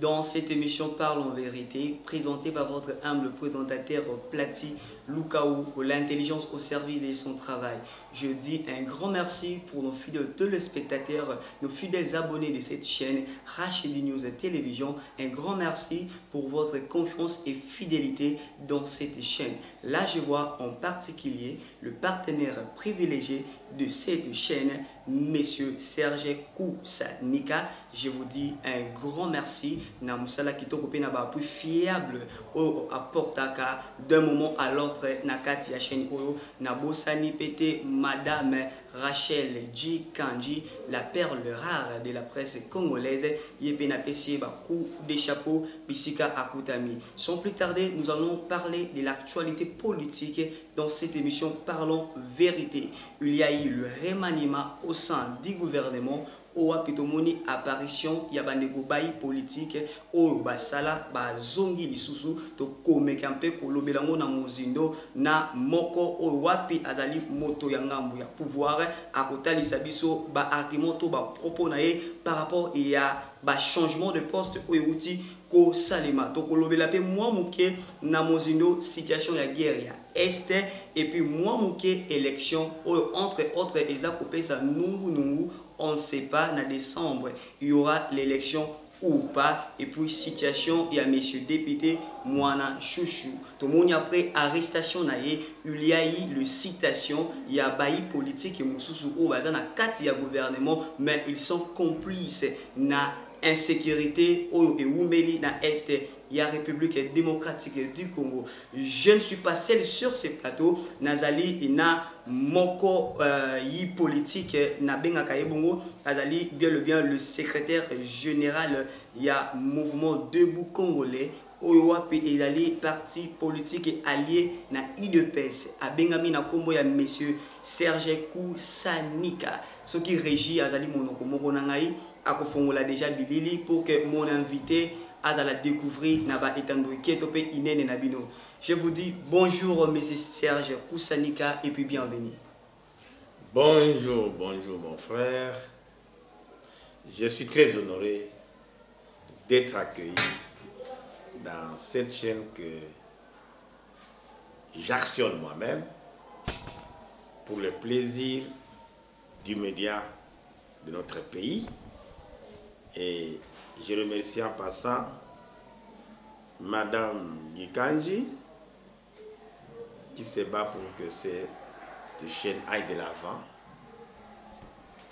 dans cette émission Parle en vérité, présentée par votre humble présentateur Plati Lukaou, l'intelligence au service de son travail. Je dis un grand merci pour nos fidèles téléspectateurs, nos fidèles abonnés de cette chaîne Rachidi News Télévision. Un grand merci pour votre confiance et fidélité dans cette chaîne. Là, je vois en particulier le partenaire privilégié de cette chaîne, Monsieur Serge Kusanika. Je vous dis un grand merci. Na musala kitoko pe na ba plus fiable au apportaka d'un moment à l'autre na kati ya chaîne oyo na bosani pété Madame Rachel G. Kanji, la perle rare de la presse congolaise. Yepe na pesier ba coup de chapeau bisika akutami. Sans plus tarder, nous allons parler de l'actualité politique dans cette émission Parlons vérité. Il y a eu le remaniement au sein du gouvernement. Owa pitomoni apparition ya bandeko bayi politique oyo basala bazongi lisusu to komeka mpe kolobelango na mozindo na moko oyo wapi azali moto ya ngambu ya pouvoir akotalisa biso ba argument to ba propos na ye par rapport ya ba changement de poste oyo uti ko salema to kolobela pe mwa muke na mozindo situation ya guerre ya este et puis mwa muke élection oyo entre autres eza kopesa nungu on ne sait pas, en décembre, il y aura l'élection ou pas. Et puis, situation, il y a monsieur député, Moana Chouchou. Tout le monde après arrestation, il y a eu le citation, il y a bailli politique et Moussoussou, il y a 4 gouvernement, mais ils sont complices na insécurité et Oumeli na Est. Il y a République démocratique du Congo. Je ne suis pas seul sur ce plateau. Nazali ina moko yi politique na benga kaibongo. Nazali bien le secrétaire général il y a mouvement debout congolais. Oyoapi ezali parti politique allié na IDPS. A bengami na kombo ya monsieur Serge Kusanika. Ce qui régit azali monoko moko nangai akofongola déjà bilili pour que mon invité à la découvrir naba etando kietope inene nabino. Je vous dis bonjour monsieur Serge Kusanika et puis bienvenue. Bonjour mon frère. Je suis très honoré d'être accueilli dans cette chaîne que j'actionne moi-même pour le plaisir du média de notre pays. Et je remercie en passant Madame Gikanji qui se bat pour que cette chaîne aille de l'avant.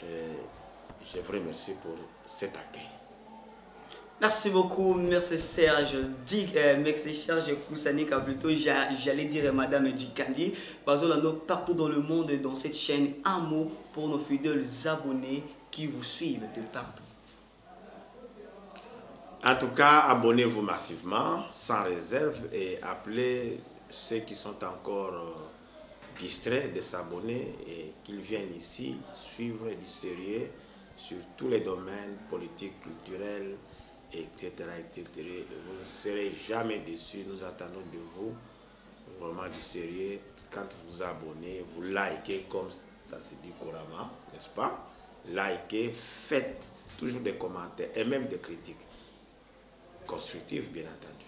Je vous remercie pour cet accueil. Merci beaucoup, merci Serge. Merci Serge Kusanika plutôt. J'allais dire Madame Gikanji. Parce que partout dans le monde, dans cette chaîne, un mot pour nos fidèles abonnés qui vous suivent de partout. En tout cas, abonnez-vous massivement, sans réserve, et appelez ceux qui sont encore distraits de s'abonner et qu'ils viennent ici suivre du sérieux sur tous les domaines politiques, culturels, etc., etc. Vous ne serez jamais déçus. Nous attendons de vous vraiment du sérieux. Quand vous vous abonnez, vous likez comme ça se dit couramment, n'est-ce pas? Likez, faites toujours des commentaires et même des critiques. Constructif, bien entendu.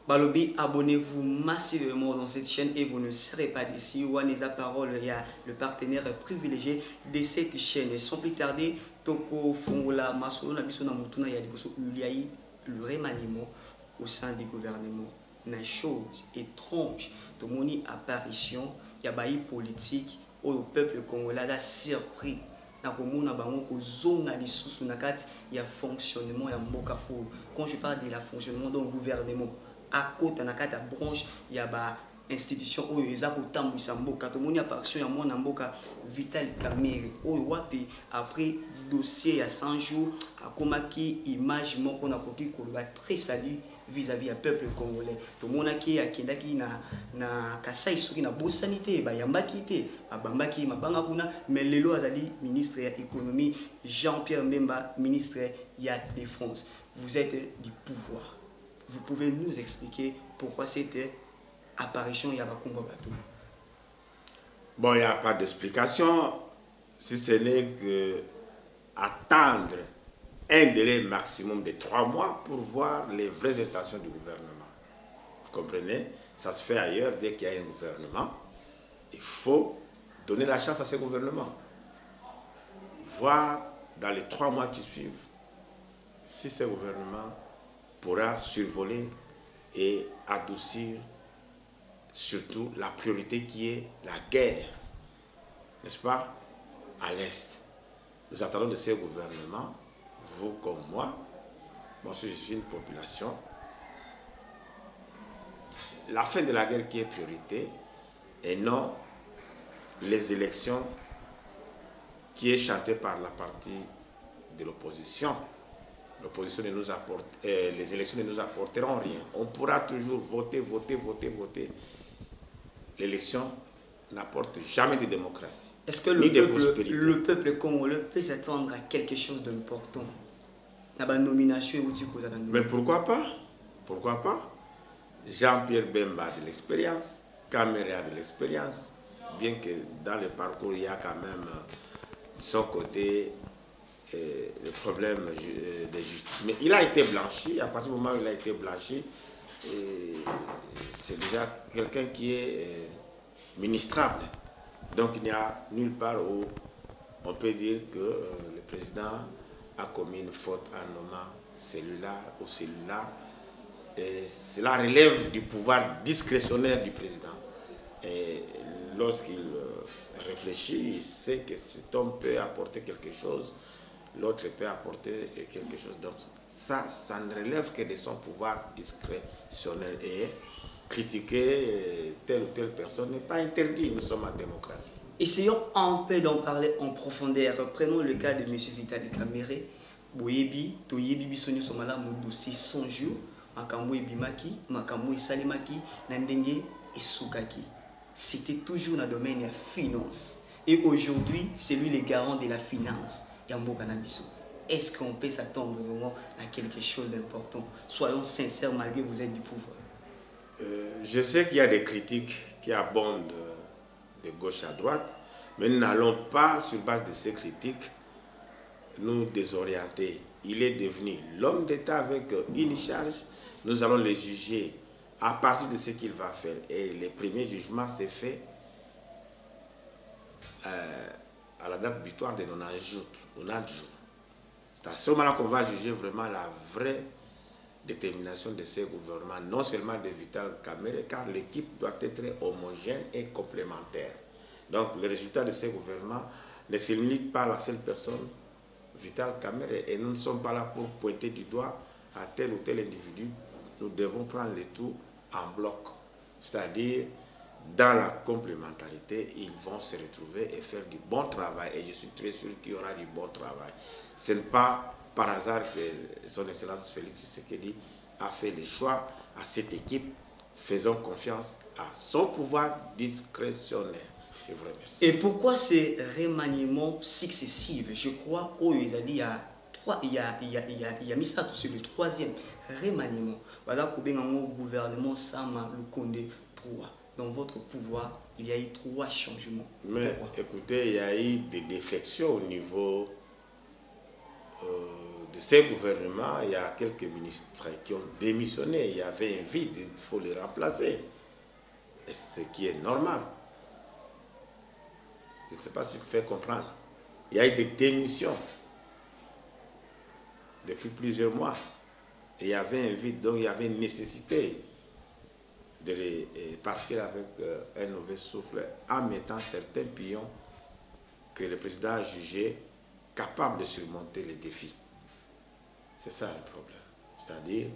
Balobi, abonnez-vous massivement dans cette chaîne et vous ne serez pas d'ici. Waneza Parole, il y a le partenaire privilégié de cette chaîne. Et sans plus tarder, Toko Fongola Masolo Nabisona Mutuna Yadiboso, il y a eu le remaniement au sein du gouvernement. Une chose étrange, de mon apparition, il y a eu politique où le peuple congolais a surpris. Il y a fonctionnement, quand je parle de la fonctionnement d'un gouvernement, à côté de la branche, il y a une institution où il y a une apparition, il y a Vital Kamerhe, après dossier à 100 jours, à Komaki, image, qu'on a très salué vis-à-vis du peuple congolais. Tout le monde qui a na kasai soki na bosanité ba yambaki te abambaki mabanga kuna mais lelo azali ministre de l'économie Jean-Pierre Mbemba ministre de la défense. Vous êtes du pouvoir. Vous pouvez nous expliquer pourquoi cette apparition ya bakumba bato? Bon, il n'y a pas d'explication si ce n'est que attendre un délai maximum de 3 mois pour voir les vraies intentions du gouvernement. Vous comprenez? Ça se fait ailleurs, dès qu'il y a un gouvernement, il faut donner la chance à ce gouvernement. Voir dans les 3 mois qui suivent si ce gouvernement pourra survoler et adoucir surtout la priorité qui est la guerre, n'est-ce pas, à l'Est. Nous attendons de ce gouvernement, vous comme moi, si je suis une population, la fin de la guerre qui est priorité et non les élections qui est chantée par la partie de l'opposition. L'opposition ne nous apporte, les élections ne nous apporteront rien. On pourra toujours voter. L'élection n'apporte jamais de démocratie. Est-ce que le peuple congolais peut s'attendre à quelque chose d'important? Mais pourquoi pas? Pourquoi pas? Jean-Pierre Bemba a de l'expérience, Kamere a de l'expérience, bien que dans le parcours, il y a quand même de son côté le problème de justice. Mais il a été blanchi, à partir du moment où il a été blanchi, c'est déjà quelqu'un qui est ministrable. Donc il n'y a nulle part où on peut dire que le président a commis une faute en nommant celui-là ou celui-là. Cela relève du pouvoir discrétionnaire du président. Et lorsqu'il réfléchit, il sait que cet homme peut apporter quelque chose, l'autre peut apporter quelque chose. Donc ça ne relève que de son pouvoir discrétionnaire. Et critiquer telle ou telle personne n'est pas interdit. Nous sommes en démocratie. Essayons un peu d'en parler en profondeur. Prenons le cas de M. Vitali Kamere. Boyebi, Toyebi Bissonio Somala, mon dossier 100 jours. Makambo Ebimaki, Makambo Salimaki, Nandenge et Soukaki. C'était toujours dans le domaine de la finance. Et aujourd'hui, c'est lui le garant de la finance. Yambo Kanabiso. Est-ce qu'on peut s'attendre vraiment à quelque chose d'important? Soyons sincères malgré que vous êtes du pouvoir. Je sais qu'il y a des critiques qui abondent de gauche à droite, mais nous n'allons pas, sur base de ces critiques, nous désorienter. Il est devenu l'homme d'État avec une charge. Nous allons le juger à partir de ce qu'il va faire. Et le premier jugement s'est fait à la date butoir de 90 jours. C'est à ce moment-là qu'on va juger vraiment la vraie détermination de ce gouvernement, non seulement de Vital Kamere, car l'équipe doit être homogène et complémentaire. Donc le résultat de ce gouvernement ne se limite pas à la seule personne, Vital Kamere, et nous ne sommes pas là pour pointer du doigt à tel ou tel individu. Nous devons prendre le tout en bloc, c'est-à-dire dans la complémentarité, ils vont se retrouver et faire du bon travail, et je suis très sûr qu'il y aura du bon travail. Ce n'est pas par hasard que son Excellence Félix Tshisekedi a fait le choix à cette équipe. Faisons confiance à son pouvoir discrétionnaire. Je vous remercie. Et pourquoi ces remaniements successifs? Je crois qu'il y a mis ça sur le troisième remaniement. Voilà qu'au gouvernement Sama Lukonde 3. Dans votre pouvoir, il y a eu 3 changements. Mais écoutez, il y a eu des défections au niveau de ces gouvernements. Il y a quelques ministres qui ont démissionné. Il y avait un vide, il faut les remplacer. Et ce qui est normal. Je ne sais pas si vous faites comprendre. Il y a eu des démissions depuis plusieurs mois. Et il y avait un vide, donc il y avait une nécessité de partir avec un nouveau souffle en mettant certains pions que le président a jugé capables de surmonter les défis. C'est ça le problème. C'est-à-dire,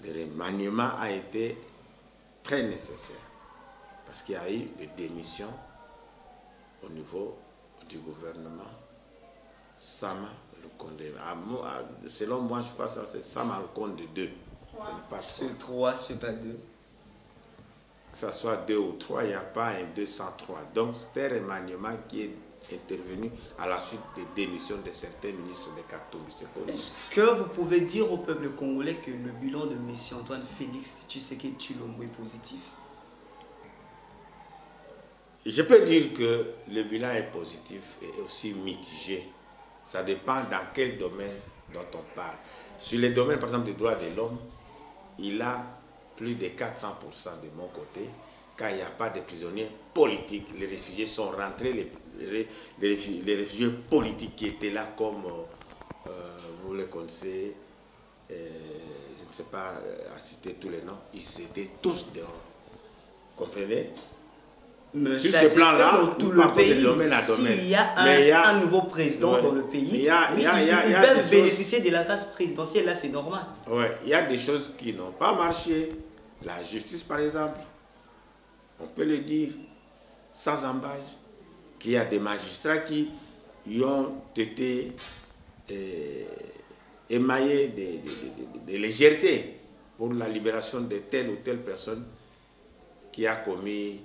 le remaniement a été très nécessaire parce qu'il y a eu des démissions au niveau du gouvernement Sama Lukonde. Selon moi, je pense que c'est Sama Lukonde 2. C'est 3, c'est pas 2. Que ce soit 2 ou 3, il n'y a pas un 203. Donc, c'est un remaniement qui est intervenu à la suite des démissions de certains ministres de Katumbi. Est-ce que vous pouvez dire au peuple congolais que le bilan de M. Antoine Félix Tshisekedi Tshilombo est positif? Je peux dire que le bilan est positif et aussi mitigé. Ça dépend dans quel domaine dont on parle. Sur les domaines, par exemple, des droits de l'homme, il a plus de 400% de mon côté, car il n'y a pas de prisonniers politiques. Les réfugiés sont rentrés, les réfugiés politiques qui étaient là comme, vous le connaissez, je ne sais pas à citer tous les noms, ils étaient tous dehors. Comprenez? Mais sur ça ce plan-là, dans tout le pays. S'il y a un nouveau président dans le pays, ils peuvent bénéficier de la grâce présidentielle, là c'est normal. Oui, il y a des choses qui n'ont pas marché. La justice, par exemple, on peut le dire sans embâche, qu'il y a des magistrats qui y ont été émaillés de légèreté pour la libération de telle ou telle personne qui a commis,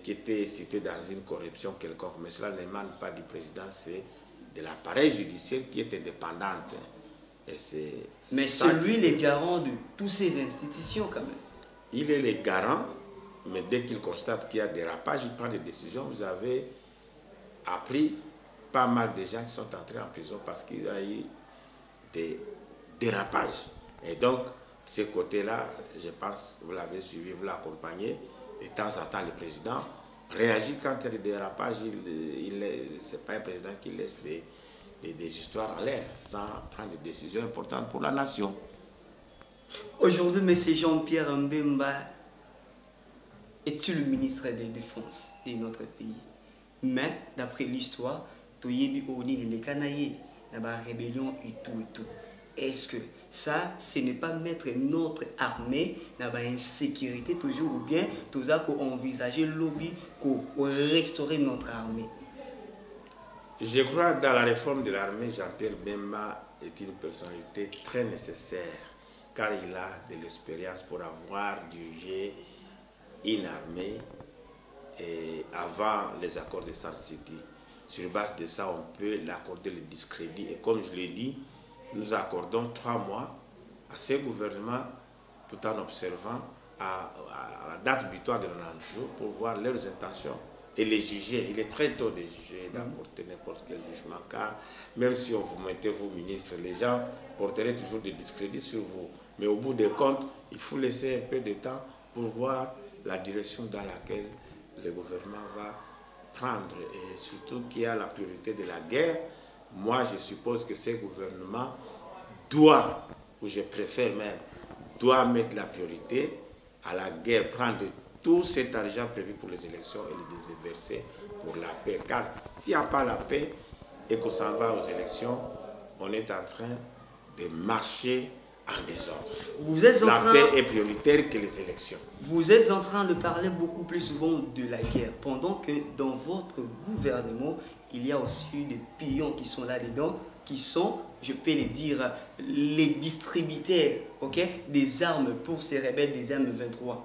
qui était citée dans une corruption quelconque. Mais cela n'émane pas du président, c'est de l'appareil judiciaire qui est indépendante. Mais c'est lui le garant de toutes ces institutions quand même. Il est le garant, mais dès qu'il constate qu'il y a des dérapage, il prend des décisions. Vous avez appris pas mal de gens qui sont entrés en prison parce qu'il y a eu des dérapages. Et donc, de ce côté-là, je pense, vous l'avez suivi, vous l'accompagnez. De temps en temps, le président réagit quand il y a des dérapages. Ce n'est pas un président qui laisse des histoires en l'air sans prendre des décisions importantes pour la nation. Aujourd'hui, M. Jean-Pierre Mbemba est le ministre de la Défense de notre pays. Mais, d'après l'histoire, il y a une rébellion et tout. Est-ce que ça, ce n'est pas mettre notre armée dans l'insécurité toujours, ou bien tout ça qu'on envisager le lobby pour restaurer notre armée? Je crois que dans la réforme de l'armée, Jean-Pierre Mbemba est une personnalité très nécessaire car il a de l'expérience pour avoir dirigé une armée avant les accords de Sun City. Sur base de ça, on peut l'accorder le discrédit. Et comme je l'ai dit, nous accordons 3 mois à ce gouvernement tout en observant à la date butoir de 90 jours pour voir leurs intentions et les juger. Il est très tôt de juger, d'apporter n'importe quel jugement, car même si on vous mettez vous ministre, les gens porteraient toujours des discrédits sur vous. Mais au bout des comptes, il faut laisser un peu de temps pour voir la direction dans laquelle le gouvernement va prendre, et surtout qu'il y a la priorité de la guerre. Moi, je suppose que ce gouvernement doit, ou je préfère même, doit mettre la priorité à la guerre, prendre tout cet argent prévu pour les élections et le déverser pour la paix. Car s'il n'y a pas la paix et qu'on s'en va aux élections, on est en train de marcher en désordre. La paix est prioritaire que les élections. Vous êtes en train de parler beaucoup plus souvent de la guerre, pendant que dans votre gouvernement, il y a aussi des pions qui sont là-dedans, qui sont, je peux le dire, les distributeurs, des armes pour ces rebelles des M23.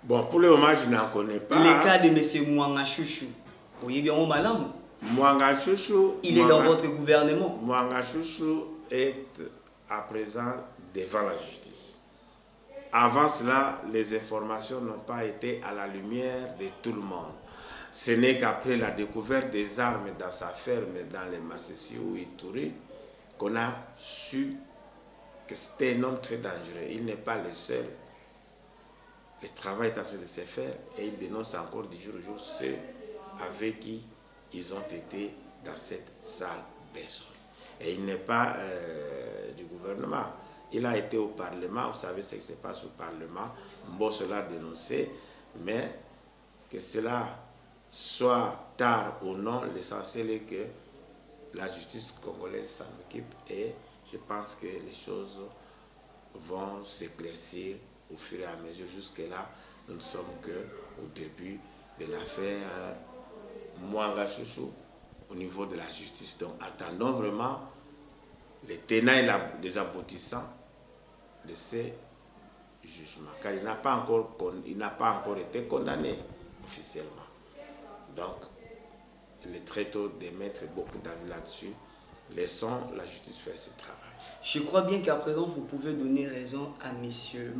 Bon, pour le moment, je n'en connais pas. Le cas de M. Mwanga Chouchou. Vous voyez bien, Mwanga Chouchou. Il est dans votre gouvernement. Mwanga Chouchou est à présent devant la justice. Avant cela, les informations n'ont pas été à la lumière de tout le monde. Ce n'est qu'après la découverte des armes dans sa ferme dans les Massissi ou Ituri qu'on a su que c'était un homme très dangereux. Il n'est pas le seul. Le travail est en train de se faire et il dénonce encore du jour au jour ceux avec qui ils ont été dans cette sale personne. Et il n'est pas du gouvernement. Il a été au Parlement. Vous savez ce qui se passe au Parlement. Mbosso l'a dénoncé. Mais que cela soit tard ou non, l'essentiel est que la justice congolaise s'en occupe. Et je pense que les choses vont s'éclaircir au fur et à mesure. Jusque-là, nous ne sommes qu'au début de l'affaire Mwanga Chouchou au niveau de la justice. Donc, attendons vraiment les tenants et les aboutissants de ces jugements. Car il n'a pas encore été condamné officiellement. Donc, il est très tôt de mettre beaucoup d'avis là-dessus. Laissons la justice faire ce travail. Je crois bien qu'à présent, vous pouvez donner raison à M.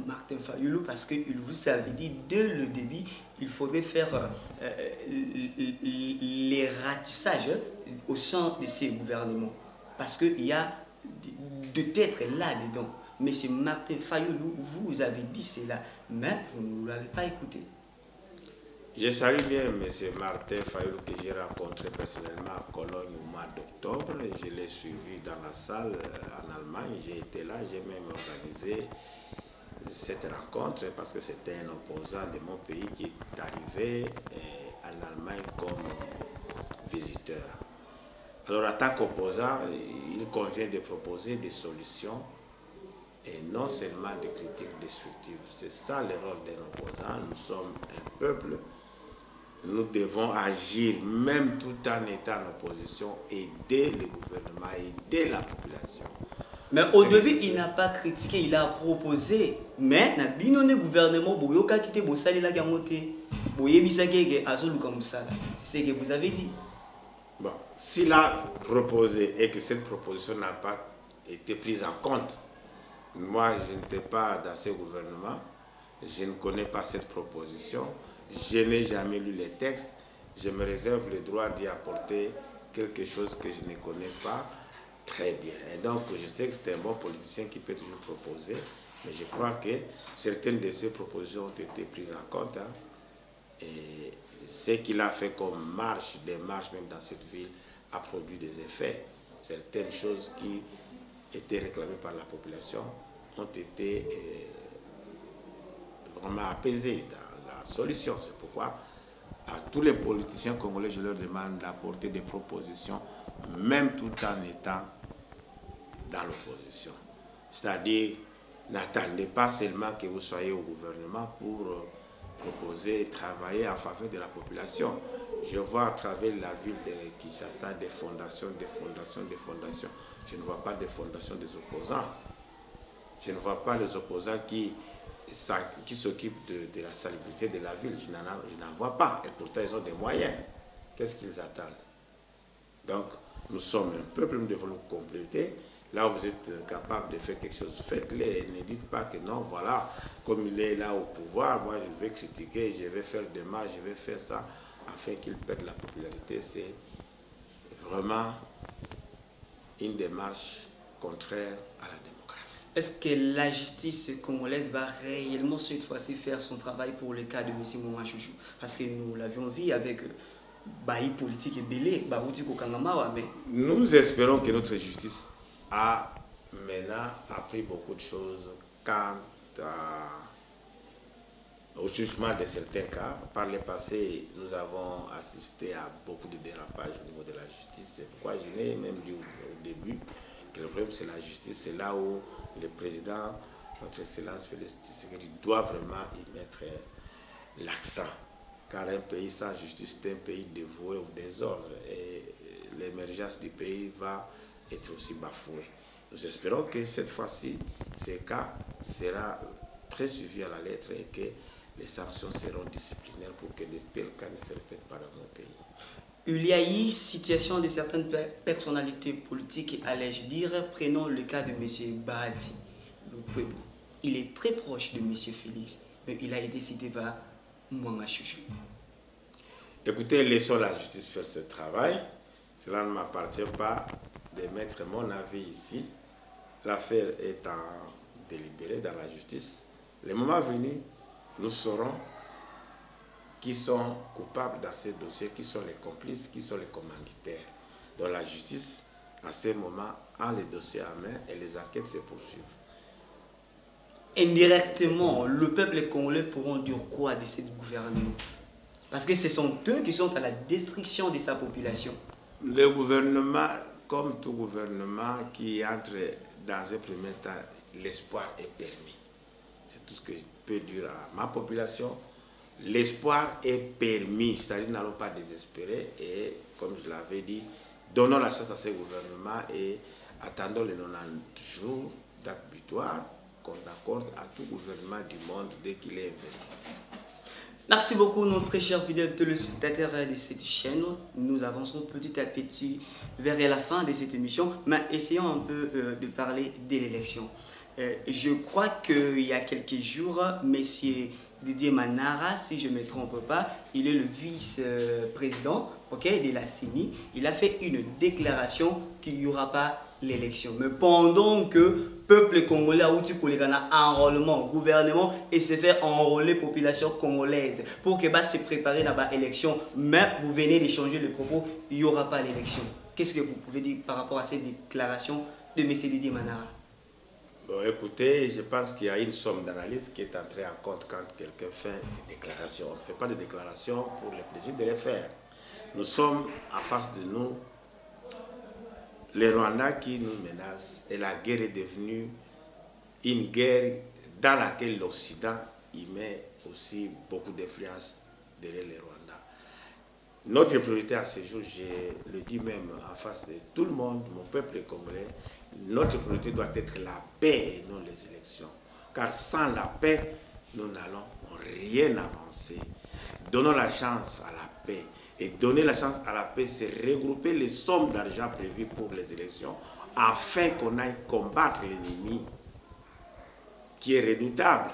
Martin Fayulu parce qu'il vous avait dit dès le début, il faudrait faire les ratissages au sein de ces gouvernements. parce qu'il y a de têtes là-dedans. Monsieur Martin Fayoulou, vous avez dit cela, mais vous ne l'avez pas écouté. Je salue bien M. Martin Fayoulou que j'ai rencontré personnellement à Cologne au mois d'octobre. Je l'ai suivi dans la salle en Allemagne. J'ai été là, j'ai même organisé cette rencontre parce que c'était un opposant de mon pays qui est arrivé en Allemagne comme visiteur. Alors, en tant qu'opposant, il convient de proposer des solutions et non seulement des critiques destructives. C'est ça le rôle d'un opposant. Nous sommes un peuple. Nous devons agir, même tout en étant en opposition, aider le gouvernement, aider la population. Mais au début, il n'a pas critiqué, il a proposé. Mais, le gouvernement, c'est ce que vous avez dit. Bon, s'il a proposé et que cette proposition n'a pas été prise en compte, moi, je n'étais pas dans ce gouvernement, je ne connais pas cette proposition, je n'ai jamais lu les textes, je me réserve le droit d'y apporter quelque chose que je ne connais pas très bien. Et donc, je sais que c'est un bon politicien qui peut toujours proposer, mais je crois que certaines de ces propositions ont été prises en compte. Et ce qu'il a fait comme des marches même dans cette ville, a produit des effets. Certaines choses qui étaient réclamées par la population ont été vraiment apaisées dans la solution. C'est pourquoi à tous les politiciens congolais, je leur demande d'apporter des propositions, même tout en étant dans l'opposition. C'est-à-dire, n'attendez pas seulement que vous soyez au gouvernement pour proposer et travailler en faveur de la population. Je vois à travers la ville de Kinshasa des fondations, des fondations, des fondations. Je ne vois pas des fondations des opposants. Je ne vois pas les opposants qui s'occupent de la salubrité de la ville. Je n'en vois pas. Et pourtant, ils ont des moyens. Qu'est-ce qu'ils attendent? Donc, nous sommes un peuple, nous devons nous compléter. Là où vous êtes capable de faire quelque chose, faites-le. Ne dites pas que non, voilà, comme il est là au pouvoir, moi je vais critiquer, je vais faire des marches, je vais faire ça, afin qu'il perde la popularité. C'est vraiment une démarche contraire à la démocratie. Est-ce que la justice congolaise va réellement cette fois-ci faire son travail pour le cas de M. Mouma Chouchou? Parce que nous l'avions vu avec Baï politique et Belé, Baouti Kokangamawa. Mais nous espérons que notre justice a maintenant appris beaucoup de choses quant au jugement de certains cas. Par le passé, nous avons assisté à beaucoup de dérapages au niveau de la justice. C'est pourquoi je l'ai même dit au début que le problème c'est la justice. C'est là où le président, notre Excellence Félix Tshisekedi, doit vraiment y mettre l'accent. Car un pays sans justice, c'est un pays dévoué au désordre. Et l'émergence du pays va être aussi bafoué. Nous espérons que cette fois-ci, ce cas sera très suivi à la lettre et que les sanctions seront disciplinaires pour que de tels cas ne se répètent pas dans nos pays. Il y a eu situation de certaines personnalités politiques, allais-je dire, prenons le cas de M. Bahati. Il est très proche de M. Félix, mais il a été cité par Mouma Chouchou. Écoutez, laissons la justice faire ce travail. Cela ne m'appartient pas de mettre mon avis ici. L'affaire est en délibéré dans la justice. Le moment venu, nous saurons qui sont coupables dans ces dossiers, qui sont les complices, qui sont les commanditaires. Donc la justice, à ce moment, a les dossiers à main et les enquêtes se poursuivent. Indirectement, le peuple congolais pourront dire quoi de ce gouvernement? Parce que ce sont eux qui sont à la destruction de sa population. Le gouvernement, comme tout gouvernement qui entre dans un premier temps, l'espoir est permis. C'est tout ce que je peux dire à ma population. L'espoir est permis, c'est-à-dire n'allons pas désespérer et, comme je l'avais dit, donnons la chance à ce gouvernement et attendons les 90 jours date butoir qu'on accorde à tout gouvernement du monde dès qu'il est investi. Merci beaucoup, nos très chers fidèles téléspectateurs de cette chaîne. Nous avançons petit à petit vers la fin de cette émission, mais essayons un peu de parler de l'élection. Je crois qu'il y a quelques jours, M. Didier Manara, si je ne me trompe pas, il est le vice-président de la CENI. Il a fait une déclaration qu'il n'y aura pas l'élection. Mais pendant que le peuple congolais a eu enrôlement, gouvernement et se fait enrôler population congolaise pour que se préparer dans l'élection, mais vous venez de changer le propos, il n'y aura pas l'élection. Qu'est-ce que vous pouvez dire par rapport à cette déclaration de M. Didier Manara? Bon, écoutez, je pense qu'il y a une somme d'analyse qui est entrée en compte quand quelqu'un fait une déclaration. On ne fait pas de déclaration pour le plaisir de les faire. Nous sommes en face de nous les Rwandais qui nous menacent et la guerre est devenue une guerre dans laquelle l'Occident y met aussi beaucoup d'influence derrière les Rwandais. Notre priorité à ce jour, je le dis même en face de tout le monde, mon peuple congolais, notre priorité doit être la paix et non les élections. Car sans la paix, nous n'allons rien avancer. Donnons la chance à la paix. Et donner la chance à la paix, c'est regrouper les sommes d'argent prévues pour les élections afin qu'on aille combattre l'ennemi qui est redoutable.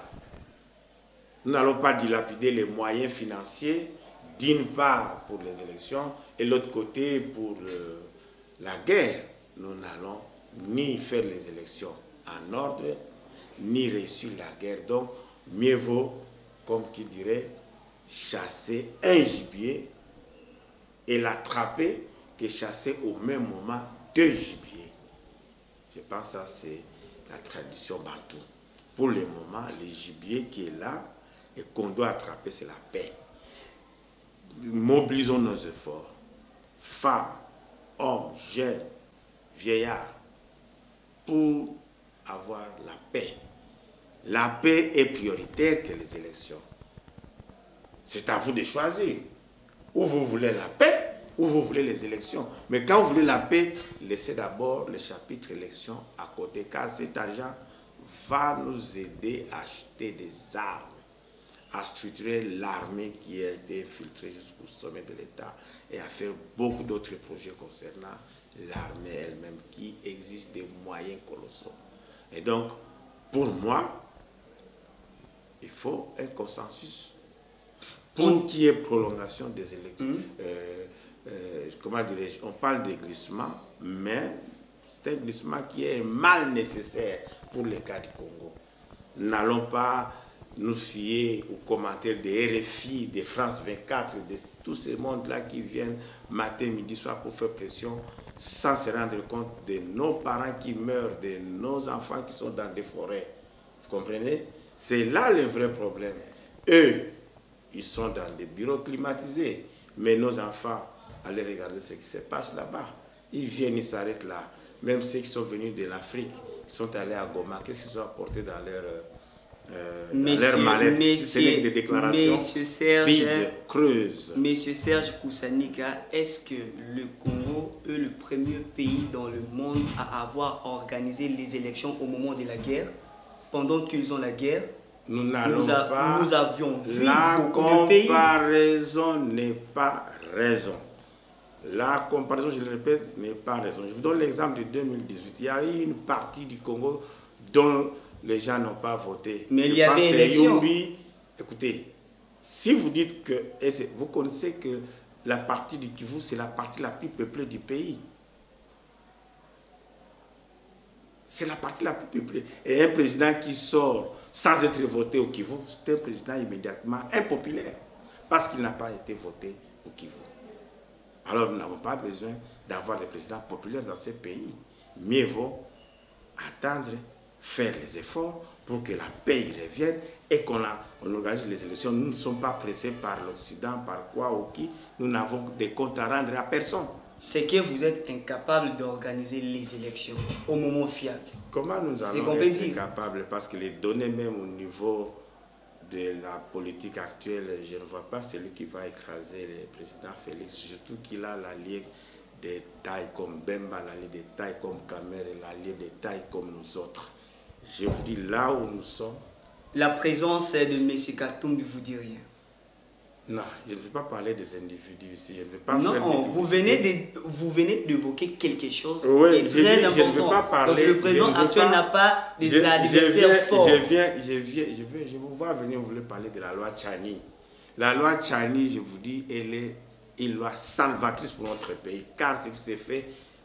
Nous n'allons pas dilapider les moyens financiers d'une part pour les élections et l'autre côté pour la guerre. Nous n'allons ni faire les élections en ordre, ni réussir la guerre. Donc, mieux vaut, comme qui dirait, chasser un gibier et l'attraper que chasser au même moment deux gibiers. Je pense que ça, c'est la tradition bantoue. Pour le moment, le gibier qui est là et qu'on doit attraper, c'est la paix. Mobilisons nos efforts, femmes, hommes, jeunes, vieillards, pour avoir la paix. La paix est prioritaire que les élections. C'est à vous de choisir. Ou vous voulez la paix, ou vous voulez les élections. Mais quand vous voulez la paix, laissez d'abord le chapitre élections à côté, car cet argent va nous aider à acheter des armes, à structurer l'armée qui a été infiltrée jusqu'au sommet de l'État et à faire beaucoup d'autres projets concernant l'armée elle-même qui exige des moyens colossaux. Et donc, pour moi, il faut un consensus pour qu'il y ait prolongation des élections. Comment dirais-je? On parle de glissement, mais c'est un glissement qui est mal nécessaire pour le cas du Congo. N'allons pas nous fier aux commentaires des RFI, des France 24, de tous ces mondes-là qui viennent matin, midi, soir pour faire pression sans se rendre compte de nos parents qui meurent, de nos enfants qui sont dans des forêts. Vous comprenez? C'est là le vrai problème. Eux, ils sont dans des bureaux climatisés, mais nos enfants, allez regarder ce qui se passe là-bas. Ils viennent, ils s'arrêtent là. Même ceux qui sont venus de l'Afrique, ils sont allés à Goma, qu'est-ce qu'ils ont apporté dans leur mallette? Ce n'est que des déclarations vides, creuses. Monsieur Serge Koussanika, est-ce que le Congo est le premier pays dans le monde à avoir organisé les élections au moment de la guerre? Pendant qu'ils ont la guerre, nous avions vu beaucoup de pays. La comparaison n'est pas raison. La comparaison, je le répète, n'est pas raison. Je vous donne l'exemple de 2018. Il y a eu une partie du Congo dont les gens n'ont pas voté. Mais il y avait élection. Écoutez, si vous dites que... Vous connaissez que la partie du Kivu, c'est la partie la plus peuplée du pays. C'est la partie la plus peuplée. Et un président qui sort sans être voté au Kivu, c'est un président immédiatement impopulaire. Parce qu'il n'a pas été voté au Kivu. Alors nous n'avons pas besoin d'avoir des présidents populaires dans ces pays. Mieux vaut attendre, faire les efforts pour que la paix y revienne et qu'on organise les élections. Nous ne sommes pas pressés par l'Occident, par quoi ou qui. Nous n'avons des comptes à rendre à personne. C'est que vous êtes incapable d'organiser les élections au moment fiable. Comment nous allons être incapables? Parce que les données même au niveau de la politique actuelle, je ne vois pas celui qui va écraser le président Félix, surtout qu'il a l'allié des tailles comme Bemba, l'allié des tailles comme Kamer et l'allié des tailles comme nous autres. Je vous dis là où nous sommes. La présence de M. Katumbi vous dit rien? Non, je ne veux pas parler des individus ici. Je ne veux pas vous venez d'évoquer quelque chose oui, qui est très important. Je ne veux pas parler. Donc, le président actuel n'a pas des adversaires forts. Je vous vois venir, vous voulez parler de la loi Tchani. La loi Tchani, je vous dis, elle est une loi salvatrice pour notre pays. Car ce qui s'est fait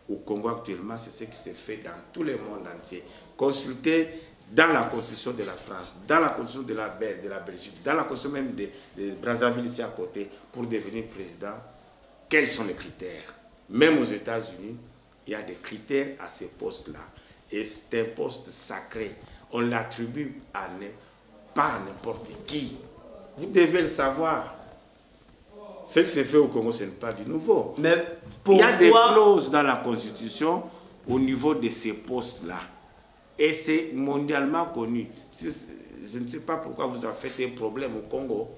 au Congo actuellement, c'est ce qui se fait dans tout le monde entier. Consultez dans la constitution de la France, dans la constitution de la Belgique, dans la constitution même de Brazzaville ici à côté, pour devenir président, quels sont les critères? Même aux États-Unis, il y a des critères à ces postes-là. Et c'est un poste sacré. On l'attribue pas à n'importe qui. Vous devez le savoir. Ce qui se fait au Congo, ce n'est pas du nouveau. Mais il y a des clauses dans la Constitution au niveau de ces postes-là. Et c'est mondialement connu. Je ne sais pas pourquoi vous en faites un problème au Congo.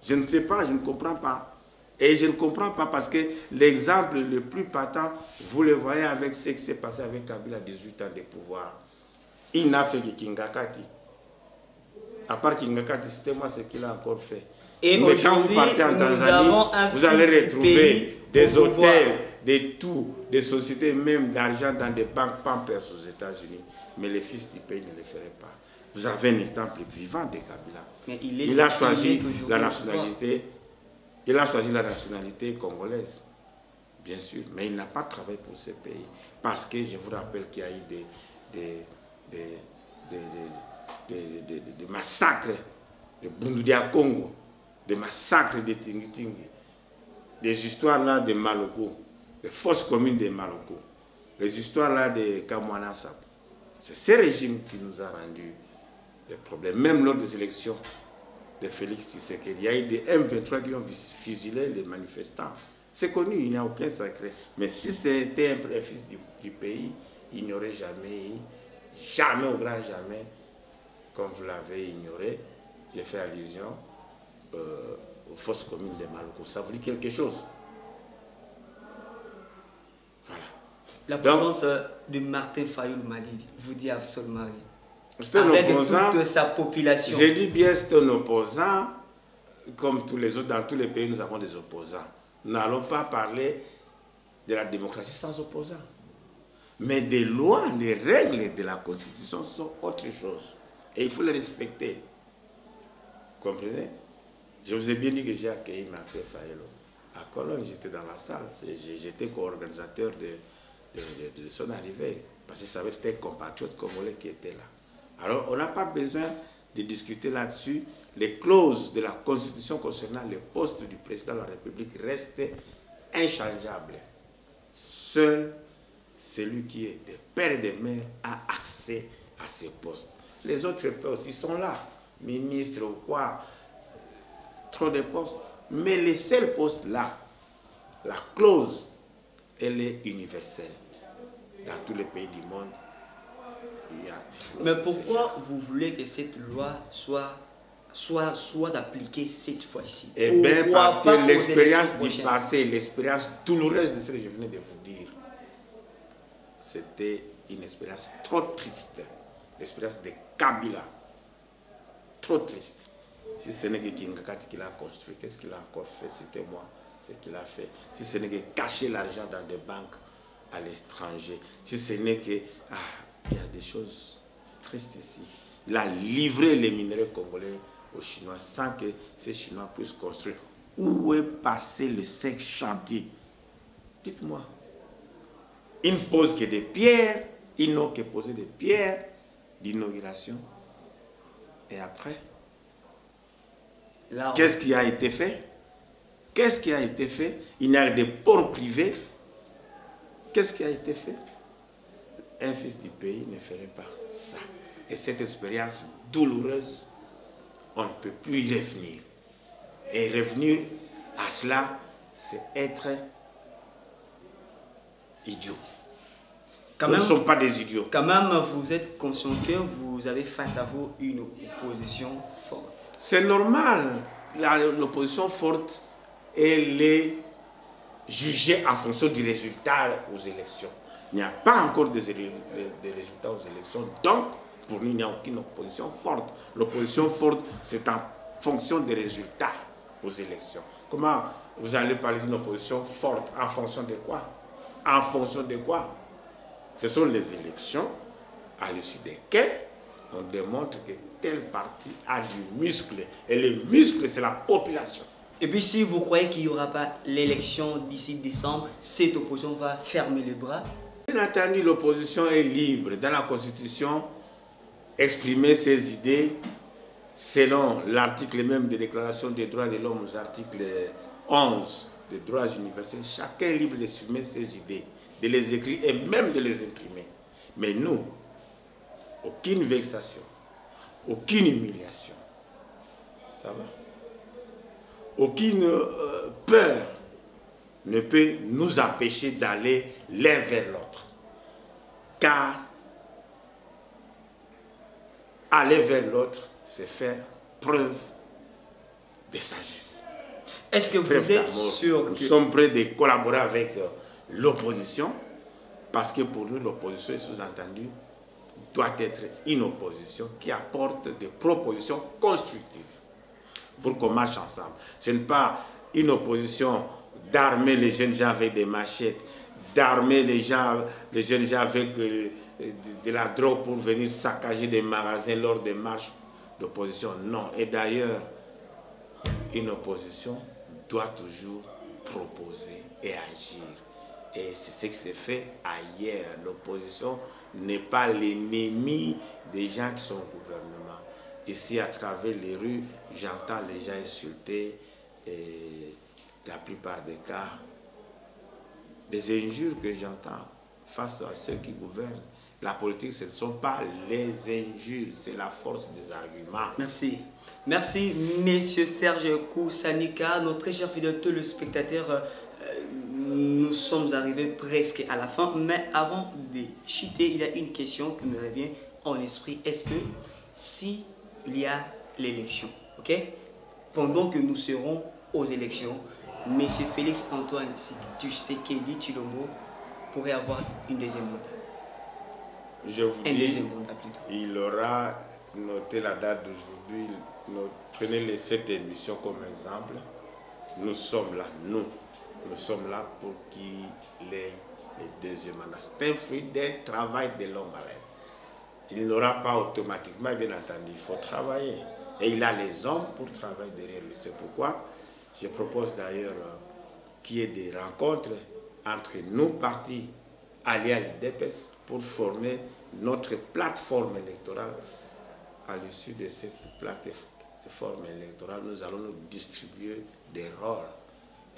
Je ne sais pas, je ne comprends pas. Et je ne comprends pas parce que l'exemple le plus patent, vous le voyez avec ce qui s'est passé avec Kabila à 18 ans de pouvoir. Il n'a fait que Kingakati. À part Kingakati, c'était moi ce qu'il a encore fait. Et mais quand vous partez en Tanzanie, vous allez retrouver des hôtels, des tout, des sociétés, même d'argent dans des banques Pampers aux États-Unis. Mais les fils du pays ne le feraient pas. Vous avez un exemple vivant de Kabila. Mais il a choisi la nationalité. Il a choisi la nationalité congolaise, bien sûr, mais il n'a pas travaillé pour ce pays. Parce que je vous rappelle qu'il y a eu des massacres de Bundudia Congo, des massacres de Tingi-Tingi, des histoires là de Maloko, des fausses communes de Maloko, les histoires là de Kamwana Sap. C'est ce régime qui nous a rendu des problèmes, même lors des élections de Félix Tshisekedi. Il y a eu des M23 qui ont fusillé les manifestants. C'est connu, il n'y a aucun secret. Mais si c'était un fils du pays, il n'y aurait jamais au grand jamais, comme vous l'avez ignoré, j'ai fait allusion aux fausses communes de Maloko. Ça vous dit quelque chose? Voilà. La présence de Martin Fayulu Madidi vous dit absolument rien. C'est un opposant, toute sa population. Je dis bien c'est un opposant, comme tous les autres, dans tous les pays nous avons des opposants. Nous n'allons pas parler de la démocratie sans opposants. Mais des lois, les règles de la Constitution sont autre chose. Et il faut les respecter. Vous comprenez? Je vous ai bien dit que j'ai accueilli Martin Fayulu. À Cologne, j'étais dans la salle. J'étais co-organisateur de son arrivée. Parce que c'était un compatriote congolais qui était là. Alors, on n'a pas besoin de discuter là-dessus. Les clauses de la Constitution concernant le poste du président de la République restent inchangeables. Seul celui qui est des pères et des mères a accès à ces postes. Les autres postes, ils sont là, ministres ou quoi, trop de postes. Mais les seuls postes là, la clause, elle est universelle. Dans tous les pays du monde, mais pourquoi vous voulez que cette loi soit appliquée cette fois-ci? Eh bien, parce que l'expérience du passé, l'expérience douloureuse de ce que je venais de vous dire, c'était une expérience trop triste. L'expérience de Kabila, trop triste. Si ce n'est que Kingakati qui l'a construit, qu'est-ce qu'il a encore fait? C'était moi, ce qu'il a fait. Si ce n'est que cacher l'argent dans des banques à l'étranger, si ce n'est que... il y a des choses tristes ici. Il a livré les minerais congolais aux Chinois sans que ces Chinois puissent construire. Où est passé le 5 chantier? Dites-moi. Ils ne posent que des pierres, ils n'ont que posé des pierres d'inauguration. Et après, qu'est-ce qui a été fait? Qu'est-ce qui a été fait? Il y a des ports privés. Qu'est-ce qui a été fait? Un fils du pays ne ferait pas ça. Et cette expérience douloureuse, on ne peut plus y revenir. Et revenir à cela, c'est être idiot. Nous ne sommes pas des idiots. Quand même, vous êtes conscient que vous avez face à vous une opposition forte. C'est normal. L'opposition forte, elle est jugée en fonction du résultat aux élections. Il n'y a pas encore de résultats aux élections. Donc, pour nous, il n'y a aucune opposition forte. L'opposition forte, c'est en fonction des résultats aux élections. Comment vous allez parler d'une opposition forte? En fonction de quoi? En fonction de quoi? Ce sont les élections à l'issue desquelles on démontre que tel parti a du muscle. Et le muscle, c'est la population. Et puis si vous croyez qu'il n'y aura pas l'élection d'ici décembre, cette opposition va fermer les bras? Bien entendu, l'opposition est libre. Dans la Constitution, exprimer ses idées selon l'article même de la Déclaration des droits de l'homme, l'article 11 des droits universels. Chacun est libre d'exprimer ses idées, de les écrire et même de les imprimer. Mais nous, aucune vexation, aucune humiliation, ça va? Aucune peur ne peut nous empêcher d'aller l'un vers l'autre. Car aller vers l'autre, c'est faire preuve de sagesse. Est-ce que vous êtes sûr que... Nous sommes prêts de collaborer avec l'opposition, parce que pour nous, l'opposition est sous-entendue doit être une opposition qui apporte des propositions constructives pour qu'on marche ensemble. Ce n'est pas une opposition d'armer les jeunes gens avec des machettes, d'armer les jeunes gens avec de la drogue pour venir saccager des magasins lors des marches d'opposition. Non. Et d'ailleurs, une opposition doit toujours proposer et agir. Et c'est ce qui s'est fait ailleurs. L'opposition n'est pas l'ennemi des gens qui sont au gouvernement. Ici, à travers les rues, j'entends les gens insulter et la plupart des cas, des injures que j'entends face à ceux qui gouvernent. La politique, ce ne sont pas les injures, c'est la force des arguments. Merci. Merci, Monsieur Serge Koussanika, notre très cher fidèle téléspectateur. Nous sommes arrivés presque à la fin, mais avant de chuter, il y a une question qui me revient en esprit. Est-ce que s'il y a l'élection, ok, pendant que nous serons aux élections, Monsieur Félix Antoine Tshisekedi Tshilombo pourrait avoir une deuxième mandat? Je vous dis, il aura noté la date d'aujourd'hui. Prenez cette émission comme exemple. Nous sommes là, nous sommes là pour qu'il ait le deuxième mandat. C'est un fruit d'un travail de longue haleine. Il n'aura pas automatiquement, bien entendu, il faut travailler. Et il a les hommes pour travailler derrière lui. C'est pourquoi je propose d'ailleurs qu'il y ait des rencontres entre nos partis alliés à l'UDPS pour former notre plateforme électorale. À l'issue de cette plateforme électorale, nous allons nous distribuer des rôles.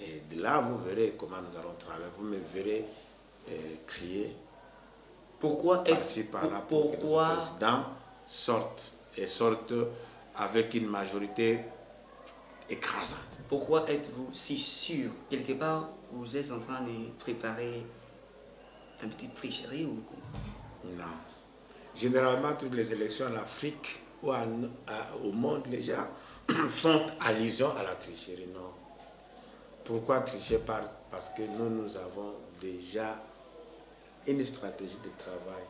Et de là, vous verrez comment nous allons travailler. Vous me verrez crier. Pourquoi pour que le président sorte avec une majorité écrasante. Pourquoi êtes-vous si sûr? Quelque part, vous êtes en train de préparer une petite tricherie ou quoi? Non. Généralement, toutes les élections en Afrique ou au monde, les gens font allusion à la tricherie. Non. Pourquoi tricher? Parce que nous avons déjà une stratégie de travail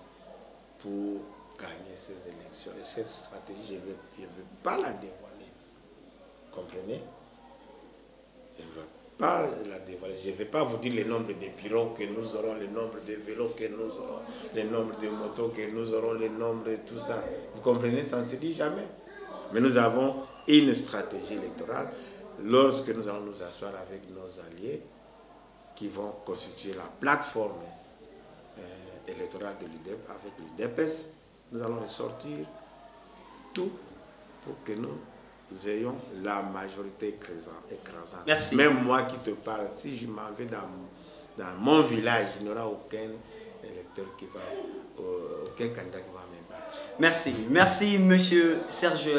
pour gagner ces élections. Et cette stratégie, je ne veux pas la dévoiler. Comprenez? Je ne veux pas la dévoiler. Je ne vais pas vous dire le nombre de pirogues que nous aurons, le nombre de vélos que nous aurons, le nombre de motos que nous aurons, le nombre de tout ça. Vous comprenez? Ça ne se dit jamais. Mais nous avons une stratégie électorale lorsque nous allons nous asseoir avec nos alliés qui vont constituer la plateforme électorale de l'UDEP avec l'UDPS. Nous allons ressortir tout pour que nous ayons la majorité écrasante. Merci. Même moi qui te parle, si je m'en vais dans mon village, il n'y aura aucun électeur aucun candidat qui va me battre. Merci. Merci, Monsieur Serge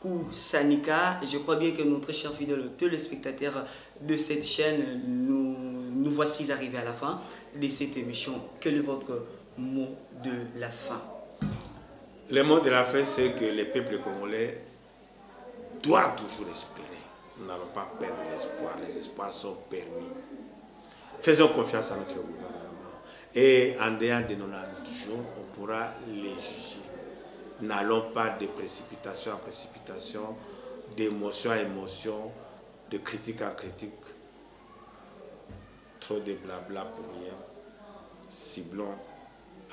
Koussanika. Je crois bien que notre cher fidèle téléspectateur de cette chaîne, nous voici arrivés à la fin de cette émission. Quel est votre mot de la fin? Le mot de la fin, c'est que les peuples congolais doivent toujours espérer. Nous n'allons pas perdre l'espoir. Les espoirs sont permis. Faisons confiance à notre gouvernement. Et en dehors de 90 jours, on pourra les juger. N'allons pas de précipitation en précipitation, d'émotion à émotion, de critique en critique. Trop de blabla pour rien. Ciblons,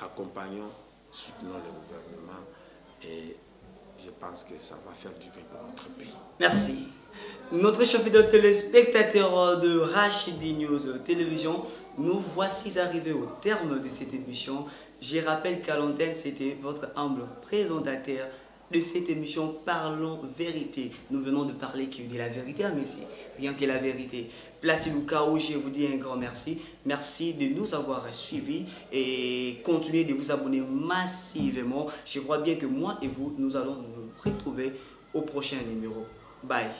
accompagnons, soutenons le gouvernement et je pense que ça va faire du bien pour notre pays. Merci. Notre chef de téléspectateurs de Rachidi News Télévision, nous voici arrivés au terme de cette émission. Je rappelle qu'à l'antenne, c'était votre humble présentateur de cette émission Parlons Vérité. Nous venons de parler de la vérité, mais c'est rien que la vérité. Platty Lukao, je vous dis un grand merci. Merci de nous avoir suivis et continuez de vous abonner massivement. Je crois bien que moi et vous, nous allons nous retrouver au prochain numéro. Bye.